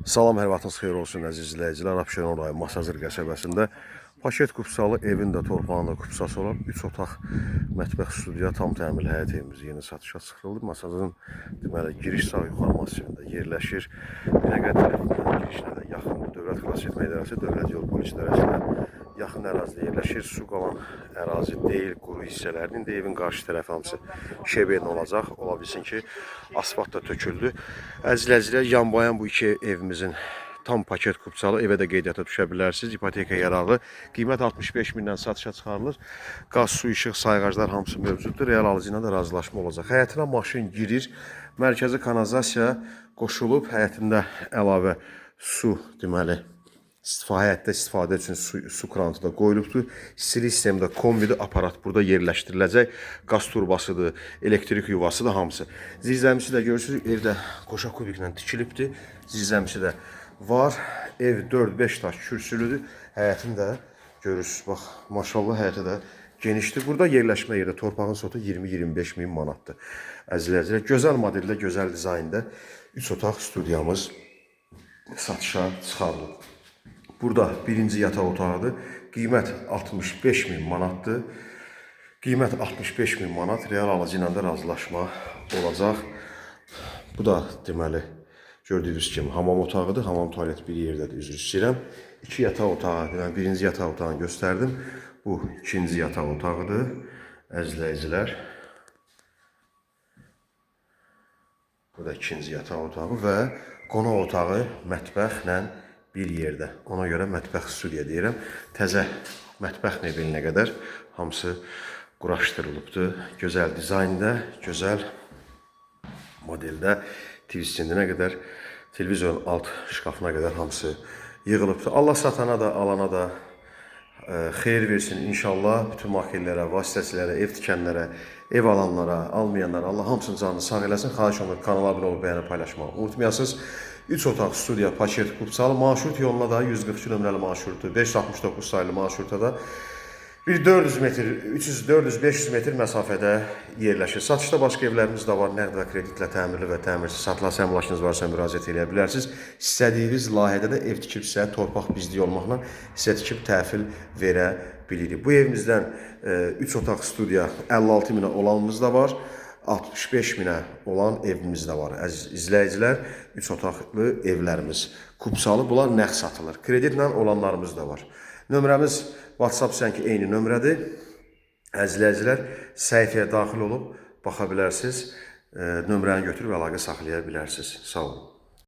Salam, hər vaxtınız xeyir olsun əziz izləyicilər. Abşeron rayonu Masazır qəsəbəsində Paket kupsalı evin də torpağında kupsası olan 3 otaq mətbəx studiya tam təmirli həyət evimiz yeni satışa çıxırıldı. Masazın deməli giriş sağ yuxarı massivində yerləşir. Binəqədi tərəfindən girişinə də yaxın Dövlət Xilasetmə İdarəsi, Dövlət Yol Polis İdarəsinə yaxın ərazidə yerləşir. Su qalan ərazi deyil, quru hissələrinin də evin qarşı tərəfi hamısı şebeyin olacaq. Ola bilsin ki, asfalt da töküldü. Əziz izləyicilər, yan bayan bu iki evimizin tam paket kupsalı evə də qeydiyyata düşə bilərsiniz. İpoteka yararlı. Qiymət 65 mindən satışa çıxarılır. Qaz, su, işıq, sayğaclar hamısı mövcuddur. Real alıcı ilə də razılaşma olacaq. Həyətinə maşın girir. Mərkəzi kanalizasiya qoşulub. Həyətində əlavə su deməli həyətdə istifadə üçün su krantı da qoyulubdur. İstilik sistemində kombidir, aparat burada yerləşdiriləcək. Qaz turbasıdır, elektrik yuvasıdır hamısı. Zirzəmisi də görürsünüz, evdə qoşa kubiklə tikilibdir. Zirzəmisi də var. Ev 4-5 daş kürsülüdür. Həyətində görürsünüz, bax, maşallah həyəti də genişdir. Burada yerləşmə yerdə torpağın sotu 20-25 min manatdır. Əzizlər, gözəl modeldə, gözəl dizaynda 3 otaq studiyamız satışa çıxarılıb. Burada birinci yataq otağıdır. Qiymət 65 min manatdır. Qiymət 65 min manat. Real alıcı ilə də razılaşma olacaq. Bu da deməli gördüyünüz kimi hamam otağıdır. Hamam tualet bir yerdədir, üzr istəyirəm. İki yataq otağı, deməli birinci yataq otağını göstərdim. Bu ikinci yataq otağıdır. Əzizləyicilər. Bu da ikinci yataq otağı və qonaq otağı mətbəxlə bir yerdə. Ona görə mətbəx studiya deyirəm. Təzə mətbəx mebelinə qədər hamısı quraşdırılıbdır. Gözəl dizaynda, gözəl modeldə TV-sindinə qədər, televizorun alt şkafına qədər hamısı yığılıbdır. Allah satana da, alana da xeyir versin inşallah. Bütün makellərə, vasitəçilərə, ev tikənlərə, ev alanlara, almayanlara Allah hamısının canını sağ eləsin. Xahiş olunur, kanala abunə olub bəyənib paylaşmağı unutmayasınız. 3 otaq studiya paket kupsalı marşrut yoluna da 142 nömrəli marşrutu, 569 sayılı marşruta da bir 400 metr, 300, 400, 500 metr məsafədə yerləşir. Satışda başqa evlərimiz də var. Nəqd və kreditlə təmirli və təmirsiz satılan əmlakınız varsa müraciət edə bilərsiniz. İstədiyiniz layihədə də ev tikibsə, torpaq bizlik olmaqla sizə tikib təhvil verə bilirik. Bu evimizdən 3 otaq studiya 56 minə olanımız da var. 65 minə olan evimiz də var. Əziz izləyicilər, 3 otaqlı evlərimiz kupsalı, bunlar nəqd satılır. Kreditlə olanlarımız da var. Nömrəmiz WhatsApp sənki eyni nömrədir. Əziz izləyicilər, səhifəyə daxil olub baxa bilərsiniz. Nömrəni götürüb əlaqə saxlaya bilərsiniz. Sağ olun.